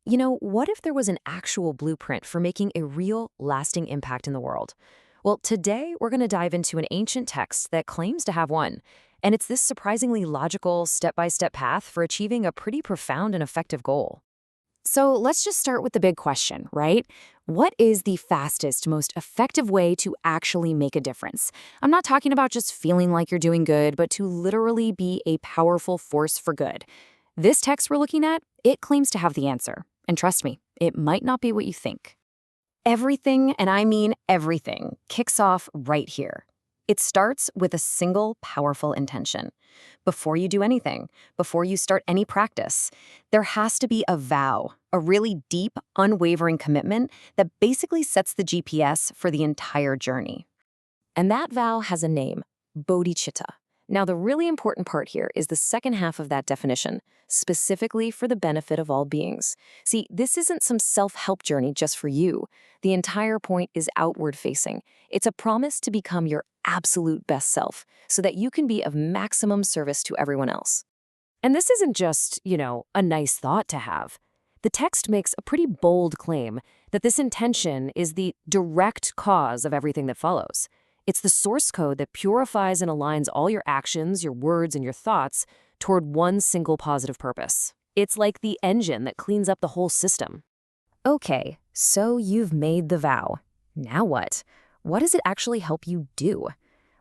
What if there was an actual blueprint for making a real, lasting impact in the world? Well, today we're going to dive into an ancient text that claims to have one. And it's this surprisingly logical, step-by-step path for achieving a pretty profound and effective goal. So let's just start with the big question, right? What is the fastest, most effective way to actually make a difference? I'm not talking about just feeling like you're doing good, but to literally be a powerful force for good. This text we're looking at, it claims to have the answer. And trust me, it might not be what you think. Everything, and I mean everything, kicks off right here. It starts with a single powerful intention. Before you do anything, before you start any practice, there has to be a vow, a really deep, unwavering commitment that basically sets the GPS for the entire journey. And that vow has a name, Bodhisattva. Now, the really important part here is the second half of that definition, specifically for the benefit of all beings. See, this isn't some self-help journey just for you. The entire point is outward-facing. It's a promise to become your absolute best self so that you can be of maximum service to everyone else. And this isn't just, a nice thought to have. The text makes a pretty bold claim that this intention is the direct cause of everything that follows. It's the source code that purifies and aligns all your actions, your words, and your thoughts toward one single positive purpose. It's like the engine that cleans up the whole system. Okay, so you've made the vow. Now what? What does it actually help you do?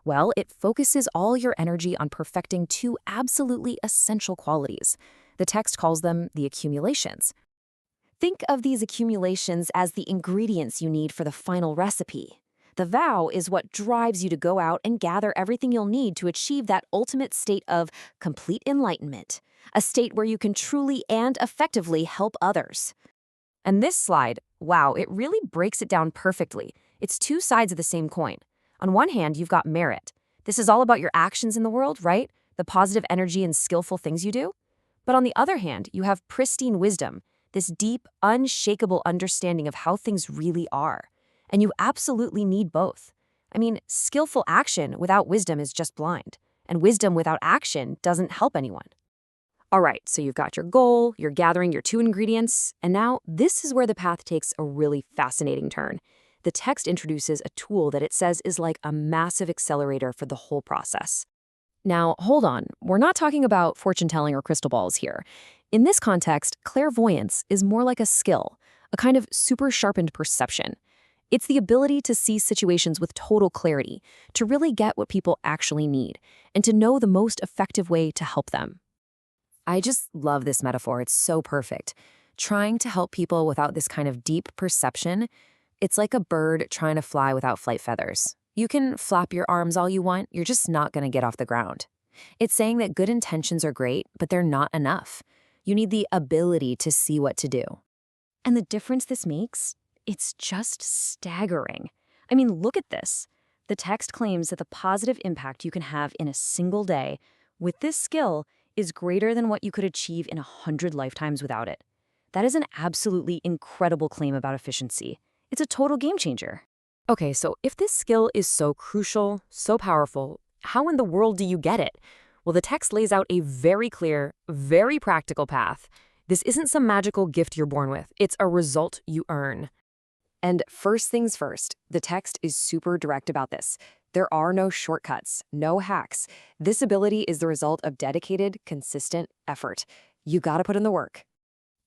Well, it focuses all your energy on perfecting two absolutely essential qualities. The text calls them the accumulations. Think of these accumulations as the ingredients you need for the final recipe. The vow is what drives you to go out and gather everything you'll need to achieve that ultimate state of complete enlightenment, a state where you can truly and effectively help others. And this slide, wow, it really breaks it down perfectly. It's two sides of the same coin. On one hand, you've got merit. This is all about your actions in the world, right? The positive energy and skillful things you do. But on the other hand, you have pristine wisdom, this deep, unshakable understanding of how things really are. And you absolutely need both. I mean, skillful action without wisdom is just blind, and wisdom without action doesn't help anyone. All right, so you've got your goal, you're gathering your two ingredients, and now this is where the path takes a really fascinating turn. The text introduces a tool that it says is like a massive accelerator for the whole process. Now, hold on, we're not talking about fortune-telling or crystal balls here. In this context, clairvoyance is more like a skill, a kind of super sharpened perception. It's the ability to see situations with total clarity, to really get what people actually need, and to know the most effective way to help them. I just love this metaphor. It's so perfect. Trying to help people without this kind of deep perception, it's like a bird trying to fly without flight feathers. You can flap your arms all you want, you're just not going to get off the ground. It's saying that good intentions are great, but they're not enough. You need the ability to see what to do. And the difference this makes? It's just staggering. I mean, look at this. The text claims that the positive impact you can have in a single day with this skill is greater than what you could achieve in 100 lifetimes without it. That is an absolutely incredible claim about efficiency. It's a total game changer. Okay, so if this skill is so crucial, so powerful, how in the world do you get it? Well, the text lays out a very clear, very practical path. This isn't some magical gift you're born with. It's a result you earn. And first things first, the text is super direct about this. There are no shortcuts, no hacks. This ability is the result of dedicated, consistent effort. You gotta put in the work.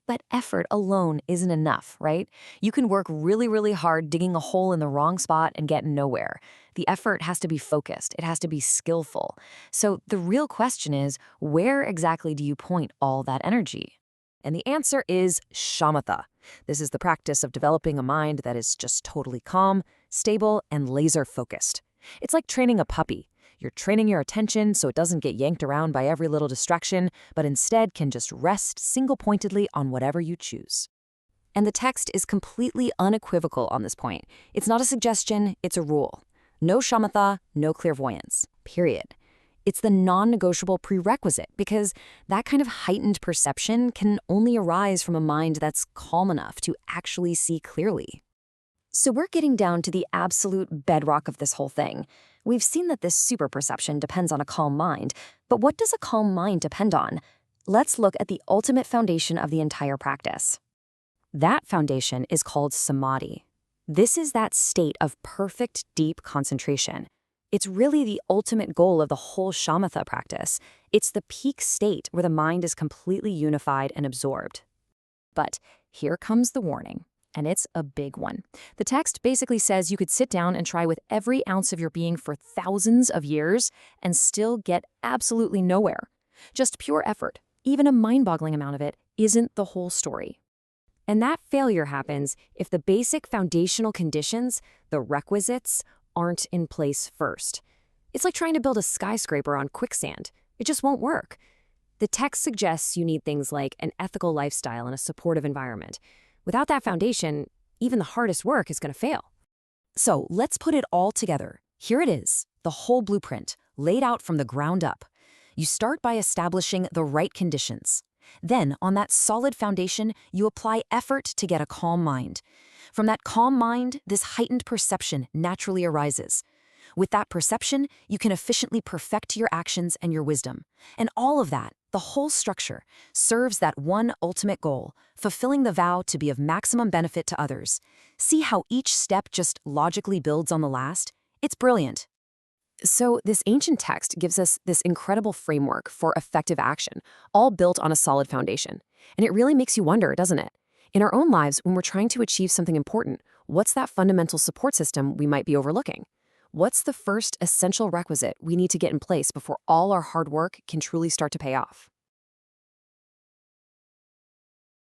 But effort alone isn't enough, right? You can work really, really hard digging a hole in the wrong spot and get nowhere. The effort has to be focused. It has to be skillful. So the real question is, where exactly do you point all that energy? And the answer is Shamatha. This is the practice of developing a mind that is just totally calm, stable, and laser-focused. It's like training a puppy. You're training your attention so it doesn't get yanked around by every little distraction, but instead can just rest single-pointedly on whatever you choose. And the text is completely unequivocal on this point. It's not a suggestion, it's a rule. No shamatha, no clairvoyance, period. It's the non-negotiable prerequisite because that kind of heightened perception can only arise from a mind that's calm enough to actually see clearly. So we're getting down to the absolute bedrock of this whole thing. We've seen that this super perception depends on a calm mind, but what does a calm mind depend on? Let's look at the ultimate foundation of the entire practice. That foundation is called samadhi. This is that state of perfect, deep concentration. It's really the ultimate goal of the whole shamatha practice. It's the peak state where the mind is completely unified and absorbed. But here comes the warning, and it's a big one. The text basically says you could sit down and try with every ounce of your being for thousands of years and still get absolutely nowhere. Just pure effort, even a mind-boggling amount of it, isn't the whole story. And that failure happens if the basic foundational conditions, the requisites, aren't in place first. It's like trying to build a skyscraper on quicksand. It just won't work. The text suggests you need things like an ethical lifestyle and a supportive environment. Without that foundation, even the hardest work is going to fail. So let's put it all together. Here it is, the whole blueprint, laid out from the ground up. You start by establishing the right conditions. Then, on that solid foundation, you apply effort to get a calm mind. From that calm mind, this heightened perception naturally arises. With that perception, you can efficiently perfect your actions and your wisdom. And all of that, the whole structure, serves that one ultimate goal, fulfilling the vow to be of maximum benefit to others. See how each step just logically builds on the last? It's brilliant. So this ancient text gives us this incredible framework for effective action, all built on a solid foundation. And it really makes you wonder, doesn't it? In our own lives, when we're trying to achieve something important, what's that fundamental support system we might be overlooking? What's the first essential requisite we need to get in place before all our hard work can truly start to pay off?